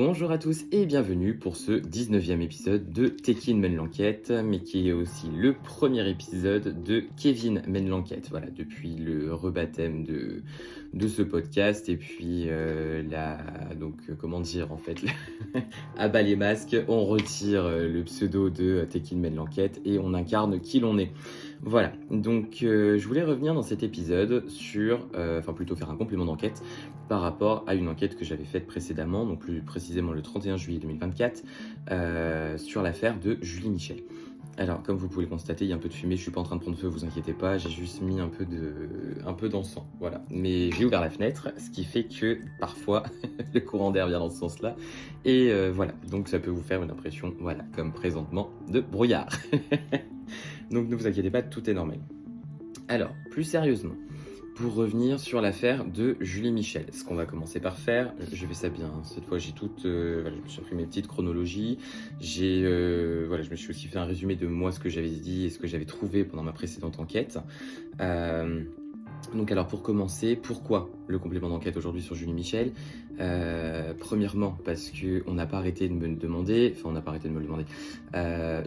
Bonjour à tous et bienvenue pour ce 19e épisode de Tekin mène l'enquête, mais qui est aussi le premier épisode de Kevin mène l'enquête. Voilà, depuis le rebaptême de ce podcast et puis comment dire en fait, à bas les masques, on retire le pseudo de Tekin mène l'enquête et on incarne qui l'on est. Voilà, donc je voulais revenir dans cet épisode sur, plutôt faire un complément d'enquête par rapport à une enquête que j'avais faite précédemment, donc plus précisément le 31 juillet 2024, sur l'affaire de Julie Michel. Alors, comme vous pouvez le constater, il y a un peu de fumée, je suis pas en train de prendre feu, vous inquiétez pas, j'ai juste mis un peu d'encens, voilà. Mais j'ai ouvert la fenêtre, ce qui fait que parfois le courant d'air vient dans ce sens-là, et voilà, donc ça peut vous faire une impression, voilà, comme présentement, de brouillard. Donc ne vous inquiétez pas, tout est normal. Alors, plus sérieusement, pour revenir sur l'affaire de Julie Michel, ce qu'on va commencer par faire, je fais ça bien, cette fois j'ai je me suis pris mes petites chronologies, je me suis aussi fait un résumé de moi, ce que j'avais dit et ce que j'avais trouvé pendant ma précédente enquête. Donc alors pour commencer, pourquoi le complément d'enquête aujourd'hui sur Julie Michel? Premièrement parce qu'on n'a pas arrêté de me le demander,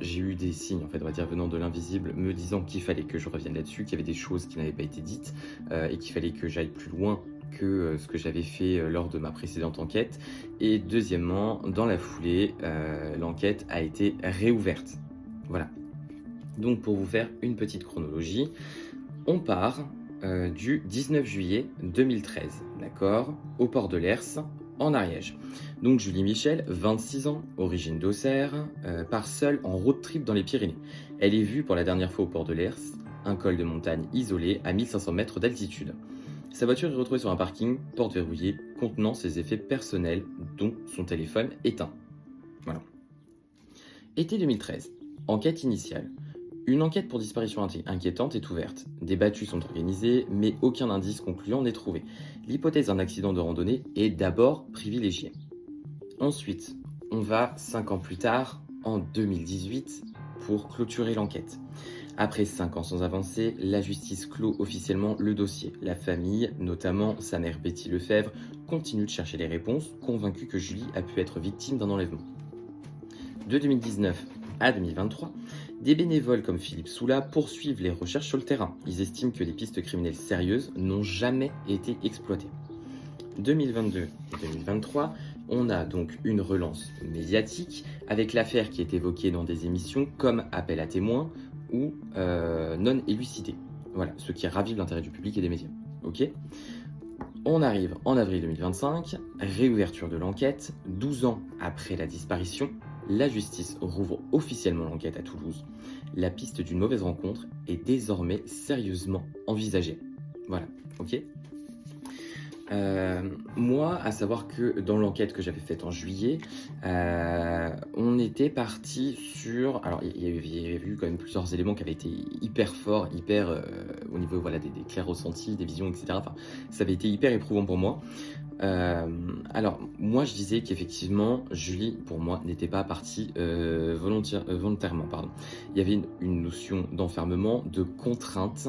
j'ai eu des signes en fait, on va dire venant de l'invisible, me disant qu'il fallait que je revienne là-dessus, qu'il y avait des choses qui n'avaient pas été dites et qu'il fallait que j'aille plus loin que ce que j'avais fait lors de ma précédente enquête. Et deuxièmement, dans la foulée, l'enquête a été réouverte. Voilà. Donc pour vous faire une petite chronologie, on part du 19 juillet 2013, d'accord, au port de Lers, en Ariège. Donc Julie Michel, 26 ans, origine d'Auxerre, part seule en road trip dans les Pyrénées. Elle est vue pour la dernière fois au port de Lers, un col de montagne isolé à 1500 mètres d'altitude. Sa voiture est retrouvée sur un parking, porte verrouillée, contenant ses effets personnels, dont son téléphone éteint. Voilà. Été 2013, enquête initiale. Une enquête pour disparition inquiétante est ouverte. Des battues sont organisées, mais aucun indice concluant n'est trouvé. L'hypothèse d'un accident de randonnée est d'abord privilégiée. Ensuite, on va 5 ans plus tard, en 2018, pour clôturer l'enquête. Après 5 ans sans avancée, la justice clôt officiellement le dossier. La famille, notamment sa mère Betty Lefebvre, continue de chercher les réponses, convaincue que Julie a pu être victime d'un enlèvement. De 2019 à 2023, des bénévoles comme Philippe Soula poursuivent les recherches sur le terrain. Ils estiment que les pistes criminelles sérieuses n'ont jamais été exploitées. 2022 et 2023, on a donc une relance médiatique avec l'affaire qui est évoquée dans des émissions comme Appel à témoins ou Non élucidé. Voilà, ce qui ravive l'intérêt du public et des médias. Ok ? On arrive en avril 2025, réouverture de l'enquête, 12 ans après la disparition. La justice rouvre officiellement l'enquête à Toulouse. La piste d'une mauvaise rencontre est désormais sérieusement envisagée. Voilà, ok. Moi, à savoir que dans l'enquête que j'avais faite en juillet, on était parti sur... Alors, il y avait eu quand même plusieurs éléments qui avaient été hyper forts, au niveau des clairs ressentis, des visions, etc. Enfin, ça avait été hyper éprouvant pour moi. Alors, moi, je disais qu'effectivement, Julie, pour moi, n'était pas partie volontairement. Pardon. Il y avait une notion d'enfermement, de contrainte.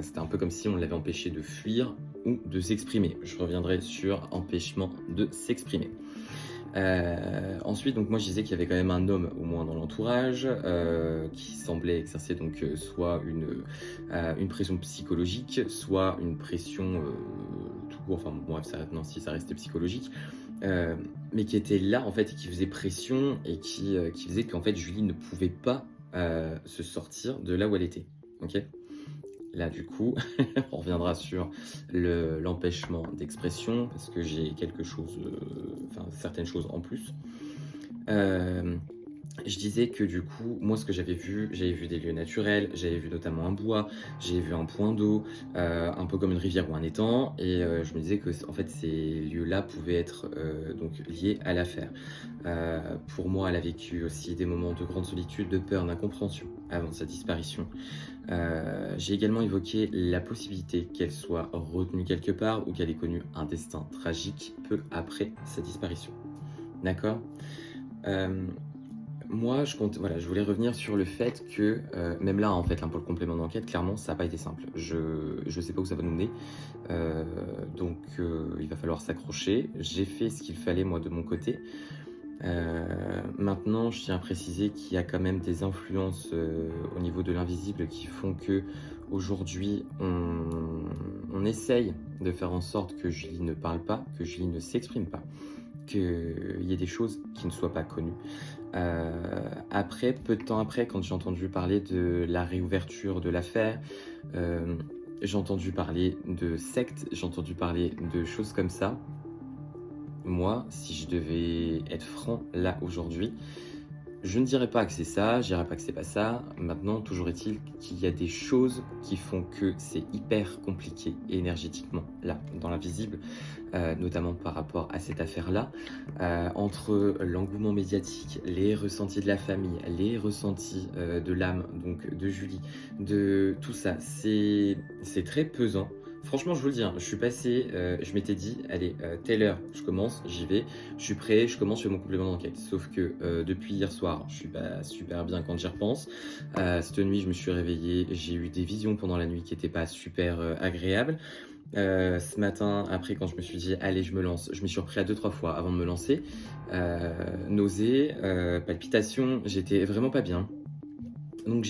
C'était un peu comme si on l'avait empêchée de fuir ou de s'exprimer. Je reviendrai sur empêchement de s'exprimer. Ensuite, donc moi je disais qu'il y avait quand même un homme au moins dans l'entourage qui semblait exercer donc soit une pression psychologique, soit une pression tout court, enfin bon, bref, ça restait psychologique, mais qui était là en fait et qui faisait pression et qui faisait qu'en fait Julie ne pouvait pas se sortir de là où elle était. Ok. Là, du coup, on reviendra sur l'empêchement d'expression, parce que j'ai certaines choses en plus. Je disais que du coup, moi, ce que j'avais vu des lieux naturels, j'avais vu notamment un bois, j'ai vu un point d'eau, un peu comme une rivière ou un étang, et je me disais que en fait, ces lieux-là pouvaient être donc liés à l'affaire. Pour moi, elle a vécu aussi des moments de grande solitude, de peur, d'incompréhension avant sa disparition. J'ai également évoqué la possibilité qu'elle soit retenue quelque part ou qu'elle ait connu un destin tragique peu après sa disparition. D'accord ? Moi, je voulais revenir sur le fait que, même là, en fait, pour le complément d'enquête, clairement, ça n'a pas été simple. Je sais pas où ça va nous mener, donc il va falloir s'accrocher. J'ai fait ce qu'il fallait, moi, de mon côté. Maintenant, je tiens à préciser qu'il y a quand même des influences au niveau de l'invisible qui font que aujourd'hui, on essaye de faire en sorte que Julie ne parle pas, que Julie ne s'exprime pas, qu'il y ait des choses qui ne soient pas connues. Après, peu de temps après, quand j'ai entendu parler de la réouverture de l'affaire, j'ai entendu parler de sectes, j'ai entendu parler de choses comme ça. Moi, si je devais être franc là aujourd'hui, je ne dirais pas que c'est ça, je dirais pas que c'est pas ça. Maintenant, toujours est-il qu'il y a des choses qui font que c'est hyper compliqué énergétiquement là, dans l'invisible, notamment par rapport à cette affaire-là, entre l'engouement médiatique, les ressentis de la famille, les ressentis de l'âme, donc de Julie, de tout ça, c'est très pesant. Franchement, je vous le dis, hein, je suis passé, je m'étais dit, allez, telle heure, je commence, j'y vais, je suis prêt, je commence, je fais mon complément d'enquête. Sauf que depuis hier soir, je suis pas super bien quand j'y repense. Cette nuit, je me suis réveillé, j'ai eu des visions pendant la nuit qui n'étaient pas super agréables. Ce matin, après, quand je me suis dit, allez, je me lance, je m'y suis repris à 2-3 fois avant de me lancer. Nausées, palpitations, j'étais vraiment pas bien. Donc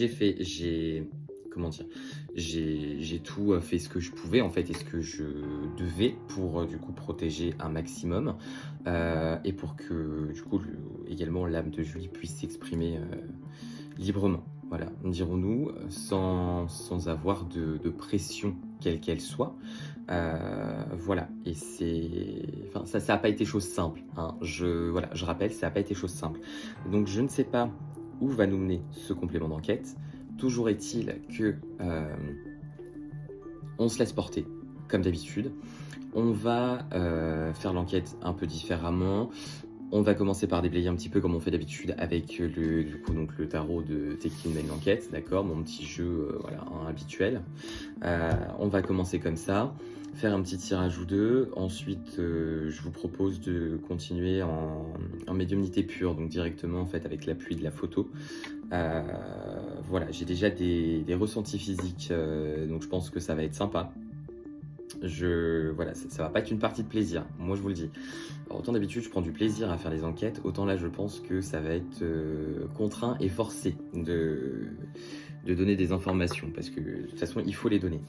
comment dire, j'ai tout fait ce que je pouvais en fait et ce que je devais pour du coup protéger un maximum et pour que du coup également l'âme de Julie puisse s'exprimer librement. Voilà, dirons-nous, sans avoir de pression quelle qu'elle soit. Voilà, et enfin, ça n'a pas été chose simple. Hein. Voilà, je rappelle, ça n'a pas été chose simple. Donc je ne sais pas où va nous mener ce complément d'enquête. Toujours est-il que on se laisse porter, comme d'habitude. On va faire l'enquête un peu différemment. On va commencer par déblayer un petit peu comme on fait d'habitude avec le tarot de Tekin mène l'enquête, d'accord, mon petit jeu voilà, habituel. On va commencer comme ça, faire un petit tirage ou deux. Ensuite, je vous propose de continuer en médiumnité pure, donc directement en fait avec l'appui de la photo. Voilà, j'ai déjà des ressentis physiques, donc je pense que ça va être sympa. Voilà, ça va pas être une partie de plaisir, moi je vous le dis. Alors, autant d'habitude je prends du plaisir à faire les enquêtes, autant là je pense que ça va être contraint et forcé de donner des informations, parce que de toute façon il faut les donner,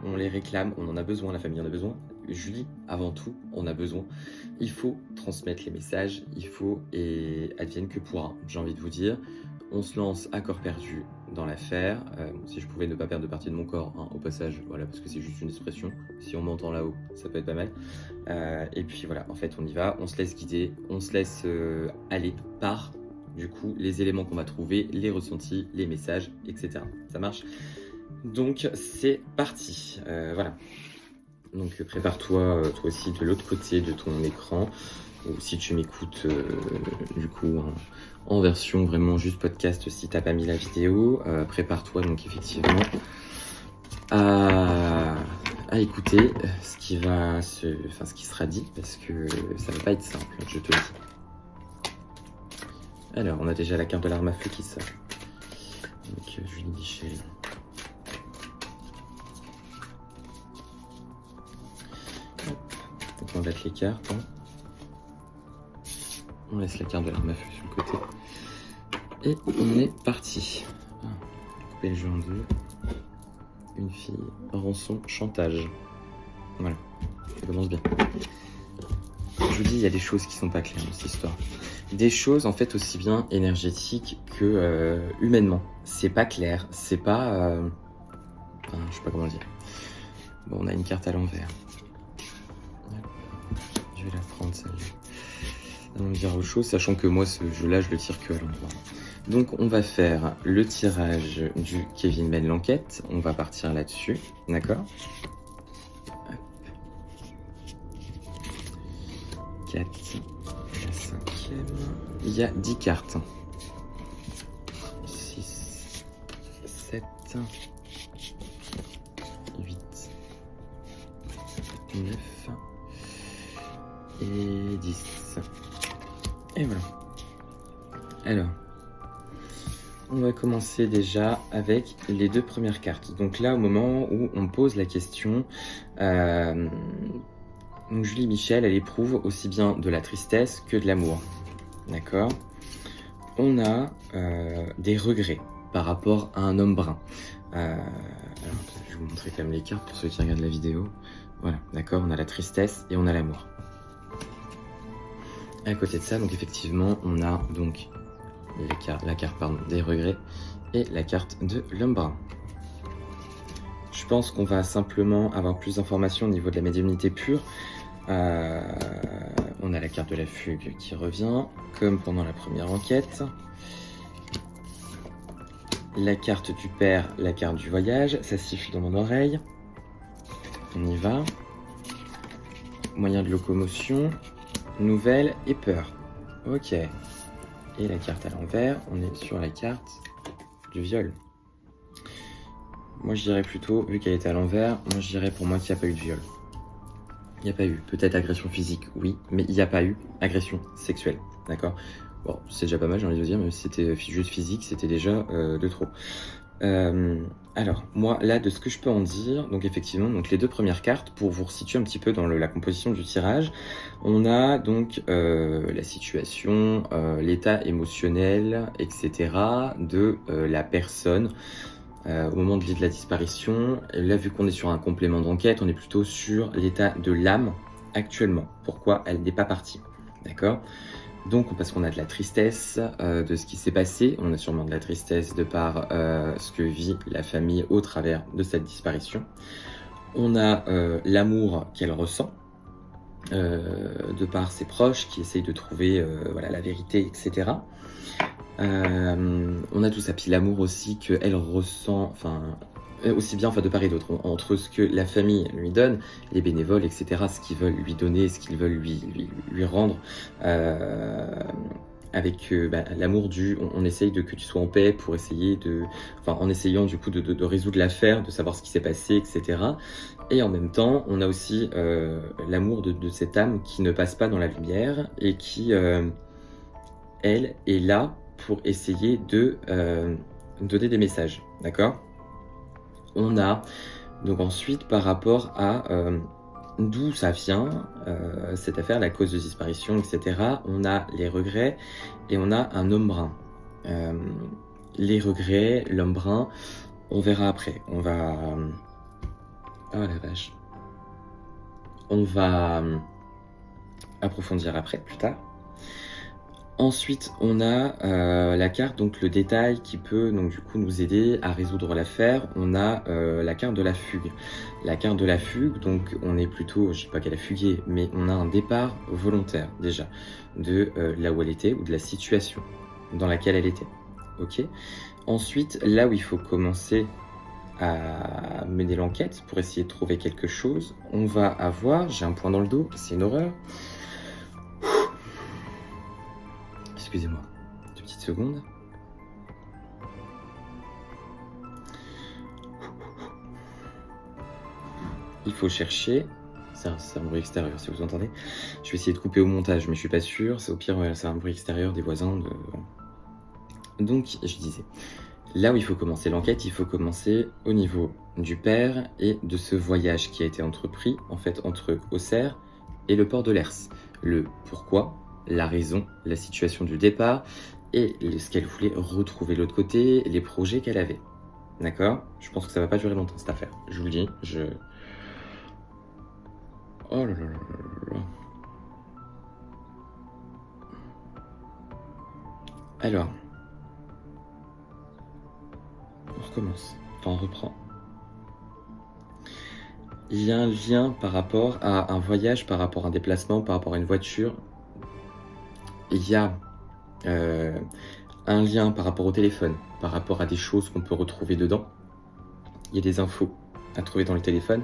on les réclame, on en a besoin, la famille en a besoin, Julie avant tout on a besoin, il faut transmettre les messages, il faut, et advienne que pourra, j'ai envie de vous dire. On se lance à corps perdu dans l'affaire. Si je pouvais ne pas perdre de partie de mon corps, hein, au passage, voilà, parce que c'est juste une expression. Si on m'entend là-haut, ça peut être pas mal. Et puis voilà, en fait, on y va, on se laisse guider, on se laisse aller par, du coup, les éléments qu'on va trouver, les ressentis, les messages, etc. Ça marche? Donc, c'est parti. Voilà. Donc, prépare-toi, toi aussi, de l'autre côté de ton écran. Ou si tu m'écoutes, du coup, en version vraiment juste podcast, si t'as pas mis la vidéo, prépare-toi donc effectivement à écouter ce qui sera dit, parce que ça va pas être simple, je te le dis. Alors, on a déjà la carte de l'arme à feu qui sort. Donc, Julie Michel. Donc, on va mettre les cartes. Hein. On laisse la carte de l'arme à feu sur le côté. Et on est parti. Couper le jeu en deux. Une fille, rançon, chantage. Voilà, ça commence bien. Je vous dis, il y a des choses qui sont pas claires dans cette histoire. Des choses en fait aussi bien énergétiques que humainement. C'est pas clair, c'est pas... Enfin, je sais pas comment dire. Bon, on a une carte à l'envers. Je vais la prendre celle-là. On va dire autre chose, sachant que moi ce jeu-là je le tire que à l'endroit. Donc on va faire le tirage du Kevin mène l'enquête, on va partir là-dessus, d'accord? 4, la cinquième, il y a 10 cartes. 6, 7, 8, 9 et 10. Et voilà. Alors, on va commencer déjà avec les deux premières cartes. Donc là, au moment où on pose la question, Donc Julie Michel, elle éprouve aussi bien de la tristesse que de l'amour. D'accord? On a des regrets par rapport à un homme brun. Alors, je vais vous montrer quand même les cartes pour ceux qui regardent la vidéo. Voilà, d'accord, on a la tristesse et on a l'amour. À côté de ça, donc effectivement, on a donc la carte des regrets et la carte de l'homme brun. Je pense qu'on va simplement avoir plus d'informations au niveau de la médiumnité pure. On a la carte de la fugue qui revient, comme pendant la première enquête. La carte du père, la carte du voyage, ça siffle dans mon oreille. On y va. Moyen de locomotion, nouvelle et peur. Ok. Et la carte à l'envers, on est sur la carte du viol. Moi je dirais plutôt, vu qu'elle est à l'envers, moi je dirais pour moi qu'il n'y a pas eu de viol. Il n'y a pas eu. Peut-être agression physique, oui, mais il n'y a pas eu agression sexuelle. D'accord? Bon, c'est déjà pas mal, j'ai envie de dire, même si c'était juste physique, c'était déjà de trop. Alors, moi, là, de ce que je peux en dire, donc effectivement, donc les deux premières cartes, pour vous resituer un petit peu dans la composition du tirage, on a donc la situation, l'état émotionnel, etc. de la personne au moment de la disparition. Et là, vu qu'on est sur un complément d'enquête, on est plutôt sur l'état de l'âme actuellement. Pourquoi elle n'est pas partie, d'accord? Donc, parce qu'on a de la tristesse de ce qui s'est passé, on a sûrement de la tristesse de par ce que vit la famille au travers de cette disparition. On a l'amour qu'elle ressent de par ses proches qui essayent de trouver voilà, la vérité, etc. On a tout ça, puis l'amour aussi qu'elle ressent, enfin aussi bien de part et d'autre, entre ce que la famille lui donne, les bénévoles, etc., ce qu'ils veulent lui donner, ce qu'ils veulent lui rendre, avec l'amour on essaye que tu sois en paix pour essayer en essayant du coup de résoudre l'affaire, de savoir ce qui s'est passé, etc. Et en même temps, on a aussi l'amour de cette âme qui ne passe pas dans la lumière et qui, elle, est là pour essayer de donner des messages, d'accord? On a donc ensuite par rapport à d'où ça vient, cette affaire, la cause de disparition, etc. On a les regrets et on a un homme brun. Les regrets, l'homme brun, on verra après. On va... Oh la vache. On va approfondir après, plus tard. Ensuite, on a la carte, donc le détail qui peut donc du coup nous aider à résoudre l'affaire. On a la carte de la fugue. La carte de la fugue, donc on est plutôt, je ne dis pas qu'elle a fugué, mais on a un départ volontaire déjà de là où elle était ou de la situation dans laquelle elle était. Ok. Ensuite, là où il faut commencer à mener l'enquête pour essayer de trouver quelque chose, on va avoir, j'ai un point dans le dos, c'est une horreur. Excusez-moi, 2 petites secondes. Il faut chercher, c'est un bruit extérieur si vous entendez. Je vais essayer de couper au montage, mais je suis pas sûr. C'est au pire, c'est un bruit extérieur des voisins. Donc, je disais, là où il faut commencer l'enquête, il faut commencer au niveau du père et de ce voyage qui a été entrepris, en fait, entre Auxerre et le port de Lers. Le pourquoi, la raison, la situation du départ et ce qu'elle voulait retrouver de l'autre côté, les projets qu'elle avait. D'accord? Je pense que ça va pas durer longtemps cette affaire. Je vous le dis, Oh là là là là là. Alors, on recommence. Enfin, on reprend. Il y a un lien par rapport à un voyage, par rapport à un déplacement, par rapport à une voiture. Il y a un lien par rapport au téléphone, par rapport à des choses qu'on peut retrouver dedans. Il y a des infos à trouver dans le téléphone.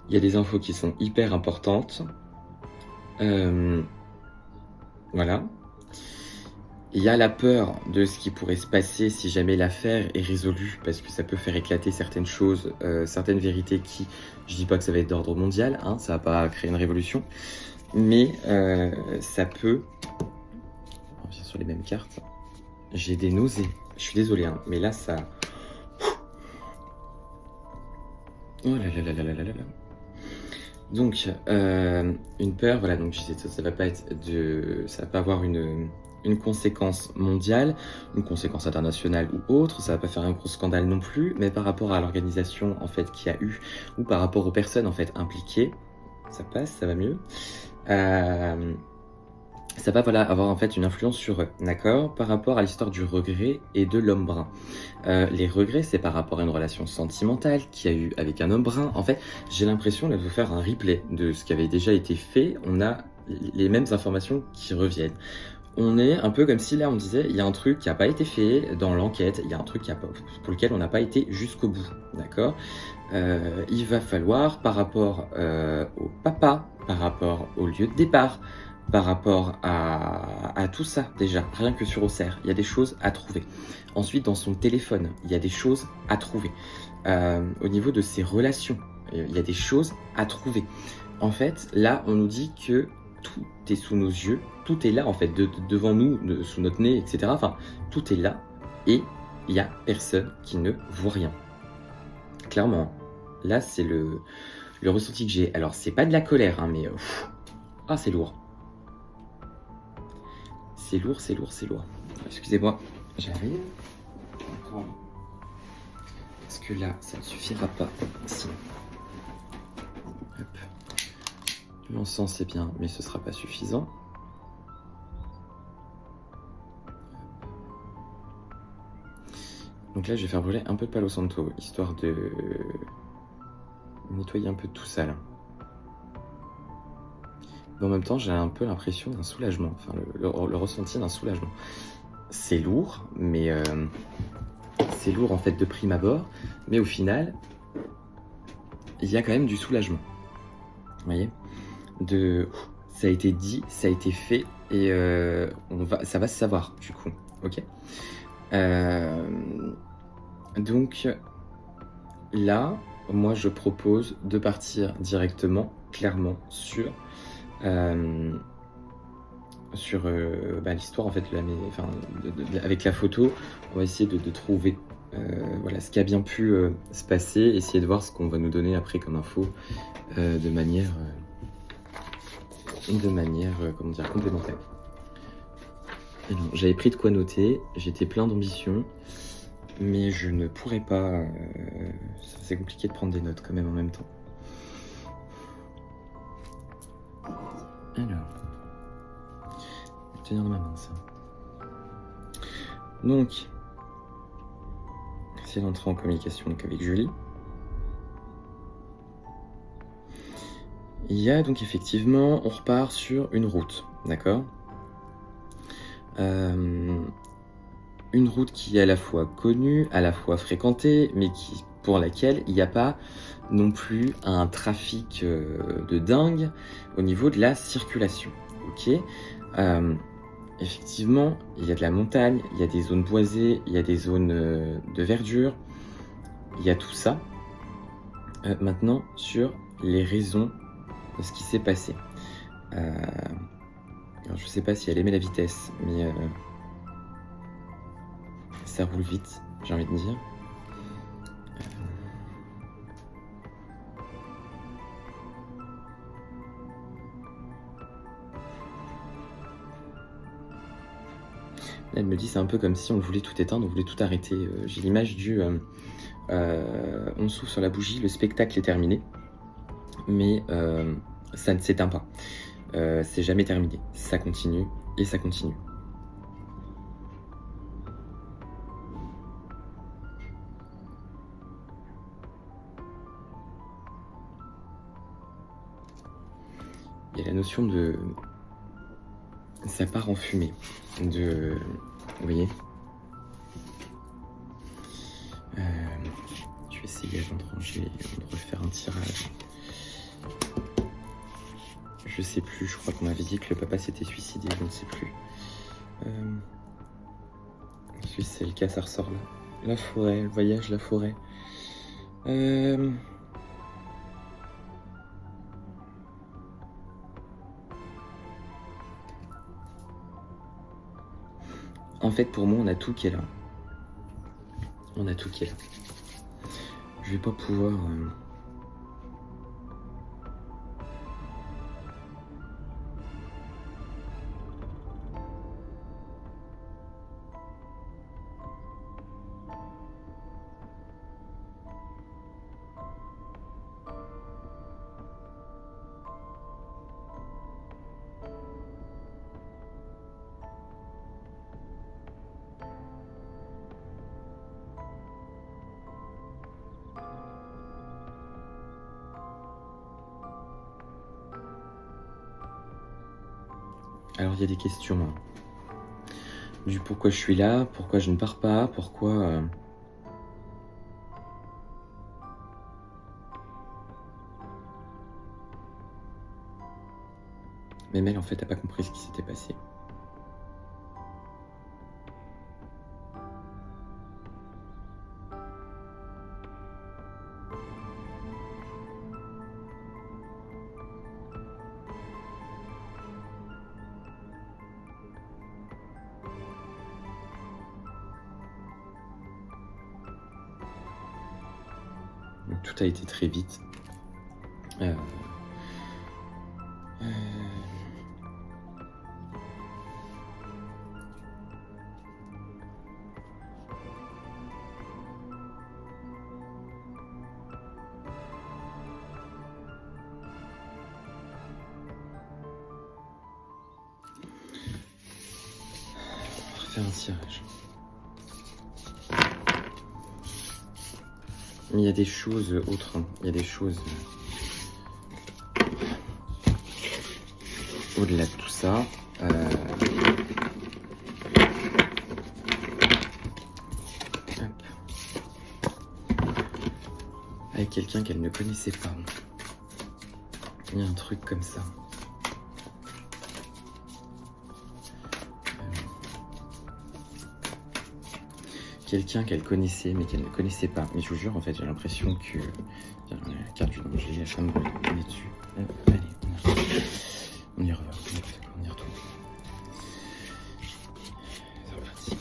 Il y a des infos qui sont hyper importantes. Voilà. Il y a la peur de ce qui pourrait se passer si jamais l'affaire est résolue, parce que ça peut faire éclater certaines choses, certaines vérités qui, je dis pas que ça va être d'ordre mondial, hein, ça va pas créer une révolution, mais ça peut... On revient sur les mêmes cartes. J'ai des nausées, je suis désolé, hein, mais là ça... Oh là là là là là là là là. Donc, une peur, voilà, donc je disais, ça va pas ça va pas avoir une conséquence mondiale, une conséquence internationale ou autre, ça va pas faire un gros scandale non plus, mais par rapport à l'organisation, en fait, qu'il y a eu, ou par rapport aux personnes, en fait, impliquées, ça passe, ça va mieux. Ça va, voilà, avoir en fait une influence sur eux, d'accord? Par rapport à l'histoire du regret et de l'homme brun. Les regrets, c'est par rapport à une relation sentimentale qu'il y a eu avec un homme brun. En fait, j'ai l'impression de vous faire un replay de ce qui avait déjà été fait. On a les mêmes informations qui reviennent. On est un peu comme si là on disait, il y a un truc qui n'a pas été fait dans l'enquête, il y a un truc pour lequel on n'a pas été jusqu'au bout, d'accord? Il va falloir, par rapport au papa, par rapport au lieu de départ, par rapport à tout ça déjà, rien que sur Auxerre, il y a des choses à trouver. Ensuite, dans son téléphone, il y a des choses à trouver. Au niveau de ses relations, il y a des choses à trouver. En fait, là, on nous dit que tout est sous nos yeux, tout est là en fait, devant nous, sous notre nez, etc. Enfin, tout est là et il n'y a personne qui ne voit rien. Clairement, là, c'est le ressenti que j'ai. Alors, c'est pas de la colère, hein, mais ah, c'est lourd. C'est lourd, c'est lourd, c'est lourd. Excusez-moi, j'arrive. Parce que là, ça ne suffira pas. Sinon. Hop. L'encens, c'est bien, mais ce ne sera pas suffisant. Donc là, je vais faire brûler un peu de Palo Santo, histoire de nettoyer un peu tout ça, là. Mais en même temps, j'ai un peu l'impression d'un soulagement, enfin le ressenti d'un soulagement. C'est lourd, mais c'est lourd en fait de prime abord, mais au final, il y a quand même du soulagement. Vous voyez, ça a été dit, ça a été fait, et ça va se savoir du coup, ok. Donc là, moi je propose de partir directement, clairement, sur l'histoire en fait, avec la photo. On va essayer de trouver voilà, ce qui a bien pu se passer, essayer de voir ce qu'on va nous donner après comme info de manière comment dire, complémentaire. J'avais pris de quoi noter, j'étais plein d'ambition, mais je ne pourrais pas, c'est compliqué de prendre des notes quand même en même temps. Alors, je vais tenir dans ma main ça. Donc, c'est d'entrer en communication donc avec Julie. Il y a donc effectivement, on repart sur une route, d'accord? Une route qui est à la fois connue, à la fois fréquentée, mais pour laquelle il n'y a pas non plus un trafic de dingue au niveau de la circulation. Ok, effectivement, il y a de la montagne, il y a des zones boisées, il y a des zones de verdure, il y a tout ça. Maintenant, sur les raisons de ce qui s'est passé. Alors, je ne sais pas si elle aimait la vitesse, mais ça roule vite, j'ai envie de dire. Elle me dit c'est un peu comme si on voulait tout éteindre, on voulait tout arrêter. J'ai l'image du on souffle sur la bougie, le spectacle est terminé, mais ça ne s'éteint pas. C'est jamais terminé, ça continue et ça continue. Il y a la notion de ça part en fumée, vous voyez. Je vais essayer avant de refaire un tirage. Je sais plus, je crois qu'on m'avait dit que le papa s'était suicidé, je ne sais plus. Si c'est le cas, ça ressort là. La forêt, le voyage, la forêt. En fait, pour moi, on a tout qui est là. On a tout qui est là. Je vais pas pouvoir... Alors il y a des questions, hein. Du pourquoi je suis là, pourquoi je ne pars pas, pourquoi... Même elle, en fait, n'a pas compris ce qui s'était passé. Donc, tout a été très vite. Euh, euh, On va refaire un tirage. Mais il y a des choses autres, hein. Il y a des choses au-delà de tout ça. Avec quelqu'un qu'elle ne connaissait pas. Il y a un truc comme ça. Quelqu'un qu'elle connaissait mais qu'elle ne connaissait pas. Mais je vous jure, en fait, j'ai l'impression que... Tiens, la carte du danger, la femme on est dessus. Allez, on y revient. On y retourne. C'est reparti.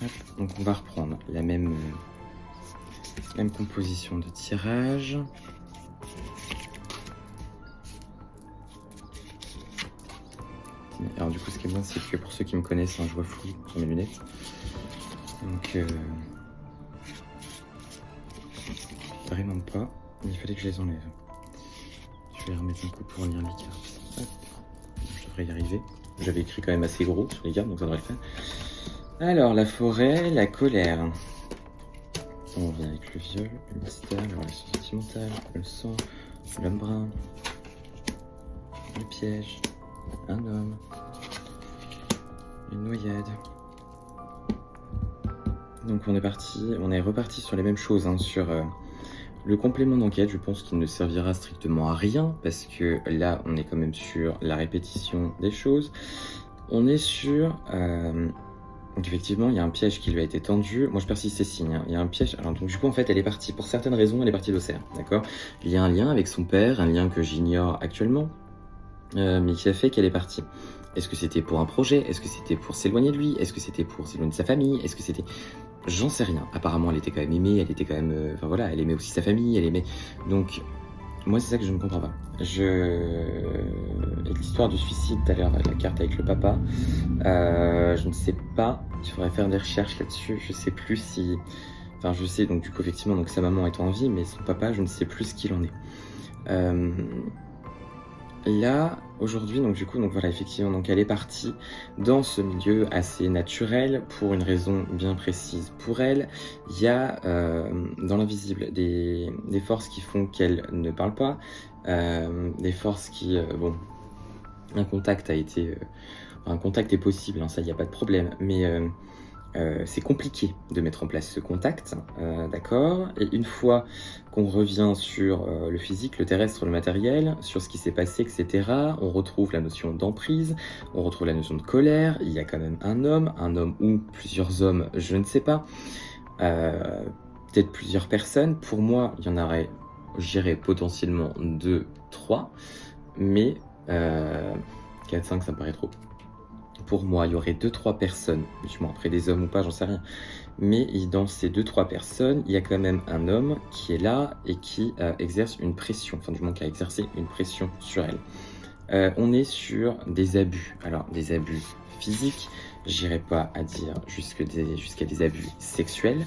Hop, donc on va reprendre la même composition de tirage. Alors du coup, ce qui est bien, c'est que pour ceux qui me connaissent, hein, je vois flou sur mes lunettes. Donc, vraiment pas. Il fallait que je les enlève. Je vais remettre un coup pour lire les cartes. Hop. Je devrais y arriver. J'avais écrit quand même assez gros sur les cartes, donc ça devrait le faire. Alors, la forêt, la colère. On revient avec le viol, le mystère, la relation sentimentale, le sang, l'homme brun, le piège, un homme, une noyade. Donc on est reparti sur les mêmes choses, hein, sur le complément d'enquête. Je pense qu'il ne servira strictement à rien parce que là on est quand même sur la répétition des choses. On est sur donc effectivement il y a un piège qui lui a été tendu. Moi je persiste ces signes, hein. Il y a un piège. Alors donc du coup en fait elle est partie, pour certaines raisons elle est partie d'Auxerre, d'accord. Il y a un lien avec son père, un lien que j'ignore actuellement, mais qui a fait qu'elle est partie. Est-ce que c'était pour un projet? Est-ce que c'était pour s'éloigner de lui? Est-ce que c'était pour s'éloigner de sa famille? Est-ce que c'était... J'en sais rien. Apparemment, elle était quand même aimée, elle était quand même... Enfin voilà, elle aimait aussi sa famille, elle aimait... Donc, moi, c'est ça que je ne comprends pas. Et l'histoire du suicide, tout à l'heure, la carte avec le papa, je ne sais pas. Il faudrait faire des recherches là-dessus. Je sais plus si... Enfin, je sais, donc du coup, effectivement, donc sa maman est en vie, mais son papa, je ne sais plus ce qu'il en est. Là, aujourd'hui, donc du coup, donc voilà, effectivement, donc elle est partie dans ce milieu assez naturel pour une raison bien précise pour elle. Il y a dans l'invisible des forces qui font qu'elle ne parle pas, des forces qui, bon, un contact est possible, hein, ça, il n'y a pas de problème, mais c'est compliqué de mettre en place ce contact, d'accord. Et une fois qu'on revient sur le physique, le terrestre, le matériel, sur ce qui s'est passé, etc., on retrouve la notion d'emprise, on retrouve la notion de colère. Il y a quand même un homme ou plusieurs hommes, je ne sais pas, peut-être plusieurs personnes. Pour moi, il y en aurait, je dirais, potentiellement 2, 3, mais 4, 5, ça me paraît trop. Pour moi, il y aurait 2-3 personnes, après des hommes ou pas, j'en sais rien. Mais dans ces 2-3 personnes, il y a quand même un homme qui est là et qui exerce une pression, enfin du moins qui a exercé une pression sur elle. On est sur des abus. Alors, des abus physiques, j'irai pas à dire jusqu'à des abus sexuels,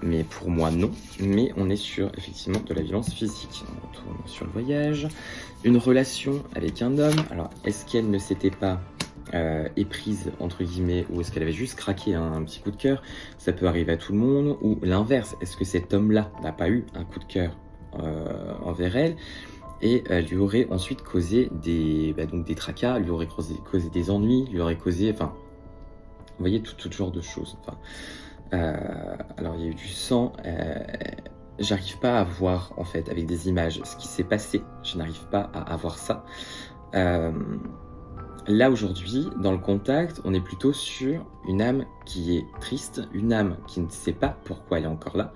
mais pour moi non. Mais on est sur effectivement de la violence physique. On retourne sur le voyage. Une relation avec un homme. Alors, est-ce qu'elle ne s'était pas éprise entre guillemets, ou est-ce qu'elle avait juste craqué un petit coup de cœur? Ça peut arriver à tout le monde. Ou l'inverse, est-ce que cet homme-là n'a pas eu un coup de cœur envers elle? et lui aurait ensuite causé donc des tracas, lui aurait causé des ennuis, lui aurait causé, enfin, vous voyez, tout genre de choses. Enfin, alors il y a eu du sang, j'arrive pas à voir en fait avec des images ce qui s'est passé, je n'arrive pas à avoir ça. Là aujourd'hui, dans le contact, on est plutôt sur une âme qui est triste, une âme qui ne sait pas pourquoi elle est encore là,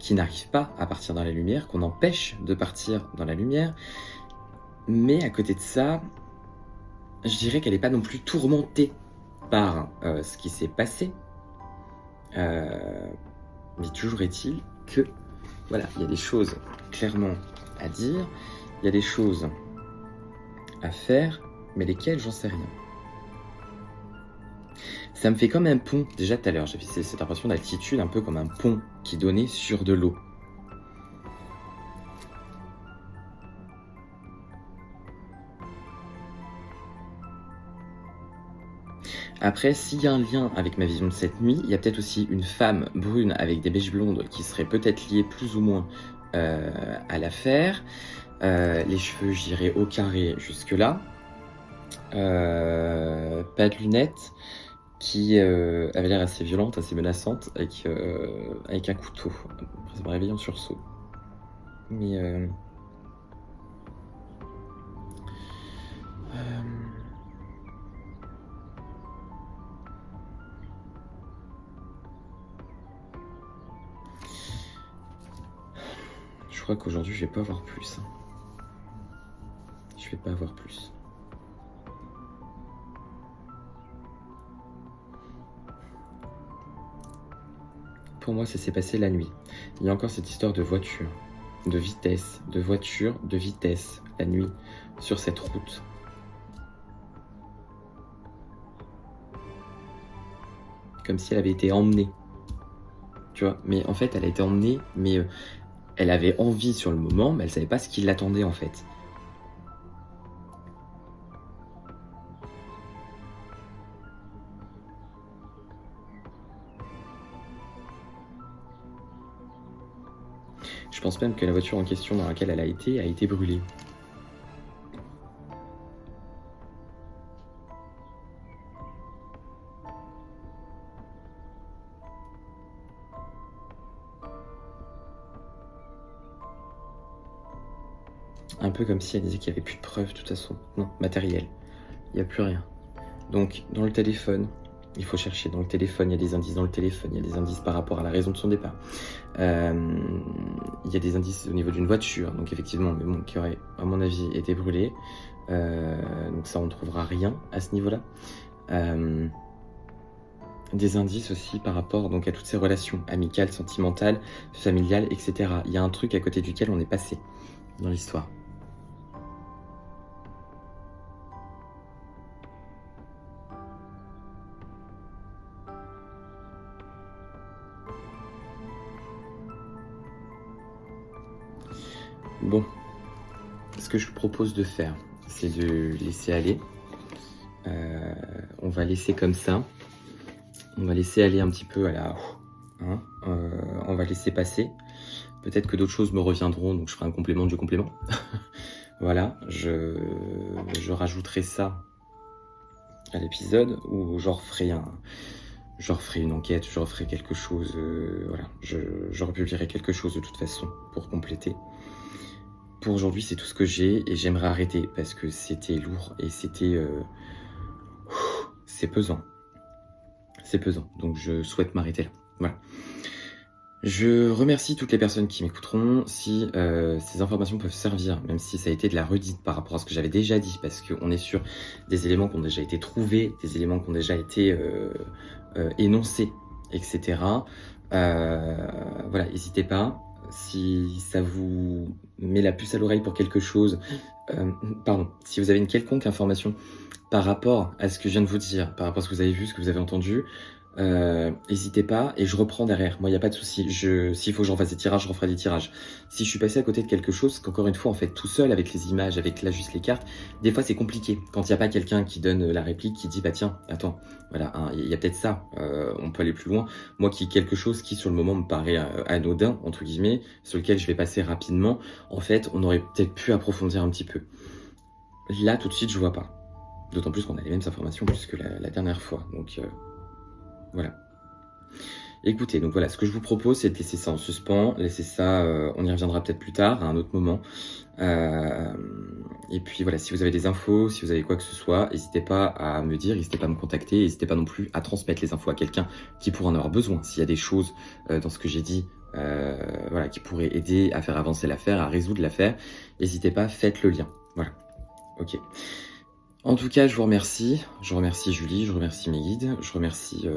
qui n'arrive pas à partir dans la lumière, qu'on empêche de partir dans la lumière. Mais à côté de ça, je dirais qu'elle n'est pas non plus tourmentée par ce qui s'est passé. Mais toujours est-il que, voilà, il y a des choses clairement à dire, il y a des choses à faire, mais lesquelles, j'en sais rien. Ça me fait comme un pont, déjà tout à l'heure, j'avais cette impression d'altitude, un peu comme un pont qui donnait sur de l'eau. Après, s'il y a un lien avec ma vision de cette nuit, il y a peut-être aussi une femme brune avec des mèches blondes qui serait peut-être liée plus ou moins à l'affaire. Les cheveux, je dirais au carré jusque-là. Pas de lunettes, qui avait l'air assez violente, assez menaçante, avec un couteau. Ça m'a réveillé en sursaut. Mais je crois qu'aujourd'hui je vais pas avoir plus. Je vais pas avoir plus. Pour moi, ça s'est passé la nuit. Il y a encore cette histoire de voiture, de vitesse, de voiture, de vitesse, la nuit, sur cette route. Comme si elle avait été emmenée. Tu vois, mais en fait, elle a été emmenée, mais elle avait envie sur le moment, mais elle savait pas ce qui l'attendait en fait. Je pense même que la voiture en question dans laquelle elle a été brûlée. Un peu comme si elle disait qu'il n'y avait plus de preuves de toute façon. Non, matériel. Il n'y a plus rien. Donc, dans le téléphone, il faut chercher. Dans le téléphone, il y a des indices dans le téléphone. Il y a des indices par rapport à la raison de son départ. Il y a des indices au niveau d'une voiture. Donc, effectivement, mais bon, qui aurait, à mon avis, été brûlée. Donc, ça, on ne trouvera rien à ce niveau-là. Des indices aussi par rapport donc, à toutes ces relations amicales, sentimentales, familiales, etc. Il y a un truc à côté duquel on est passé dans l'histoire. Bon, ce que je propose de faire, c'est de laisser aller. On va laisser comme ça. On va laisser aller un petit peu à la... Hein, on va laisser passer. Peut-être que d'autres choses me reviendront, donc je ferai un complément du complément. Voilà, je rajouterai ça à l'épisode, ou je referai une enquête, je referai quelque chose, voilà, je republierai quelque chose de toute façon pour compléter. Pour aujourd'hui, c'est tout ce que j'ai et j'aimerais arrêter parce que c'était lourd et c'était... c'est pesant. C'est pesant, donc je souhaite m'arrêter là. Voilà. Je remercie toutes les personnes qui m'écouteront. Si ces informations peuvent servir, même si ça a été de la redite par rapport à ce que j'avais déjà dit, parce qu'on est sur des éléments qui ont déjà été trouvés, des éléments qui ont déjà été énoncés, etc. Voilà, n'hésitez pas. Si ça vous met la puce à l'oreille pour quelque chose, si vous avez une quelconque information par rapport à ce que je viens de vous dire, par rapport à ce que vous avez vu, ce que vous avez entendu, n'hésitez pas et je reprends derrière. Moi, il n'y a pas de souci. S'il faut que j'en fasse des tirages, je referai des tirages. Si je suis passé à côté de quelque chose, qu'encore une fois, en fait, tout seul avec les images, avec là juste les cartes, des fois c'est compliqué. Quand il n'y a pas quelqu'un qui donne la réplique, qui dit bah tiens, attends, voilà, hein, il y a peut-être ça, on peut aller plus loin. Moi, quelque chose qui sur le moment me paraît anodin, entre guillemets, sur lequel je vais passer rapidement, en fait, on aurait peut-être pu approfondir un petit peu. Là, tout de suite, je vois pas. D'autant plus qu'on a les mêmes informations plus que la dernière fois. Donc voilà. Écoutez, donc voilà, ce que je vous propose, c'est de laisser ça en suspens, laisser ça, on y reviendra peut-être plus tard, à un autre moment. Et puis voilà, si vous avez des infos, si vous avez quoi que ce soit, n'hésitez pas à me dire, n'hésitez pas à me contacter, n'hésitez pas non plus à transmettre les infos à quelqu'un qui pourrait en avoir besoin. S'il y a des choses dans ce que j'ai dit, voilà, qui pourraient aider à faire avancer l'affaire, à résoudre l'affaire, n'hésitez pas, faites le lien. Voilà, ok. En tout cas, je vous remercie. Je remercie Julie, je remercie mes guides, je remercie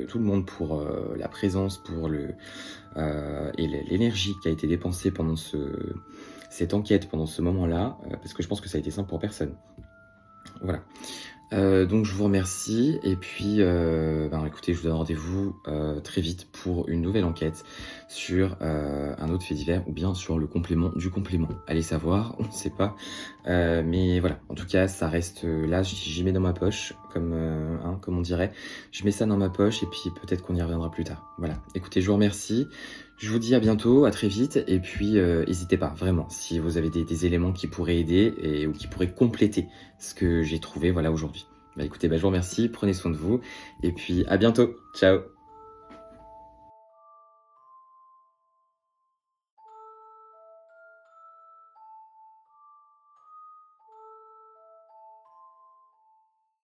tout le monde pour la présence, pour et l'énergie qui a été dépensée pendant cette enquête, pendant ce moment-là, parce que je pense que ça a été simple pour personne. Voilà. Donc je vous remercie et puis écoutez, je vous donne rendez-vous très vite pour une nouvelle enquête sur un autre fait divers ou bien sur le complément du complément. Allez savoir, on ne sait pas. Mais voilà, en tout cas ça reste là, j'y mets dans ma poche, comme on dirait. Je mets ça dans ma poche et puis peut-être qu'on y reviendra plus tard. Voilà, écoutez, je vous remercie. Je vous dis à bientôt, à très vite, et puis n'hésitez pas, vraiment, si vous avez des éléments qui pourraient aider ou qui pourraient compléter ce que j'ai trouvé voilà, aujourd'hui. Bah écoutez, je vous remercie, prenez soin de vous, et puis à bientôt, ciao.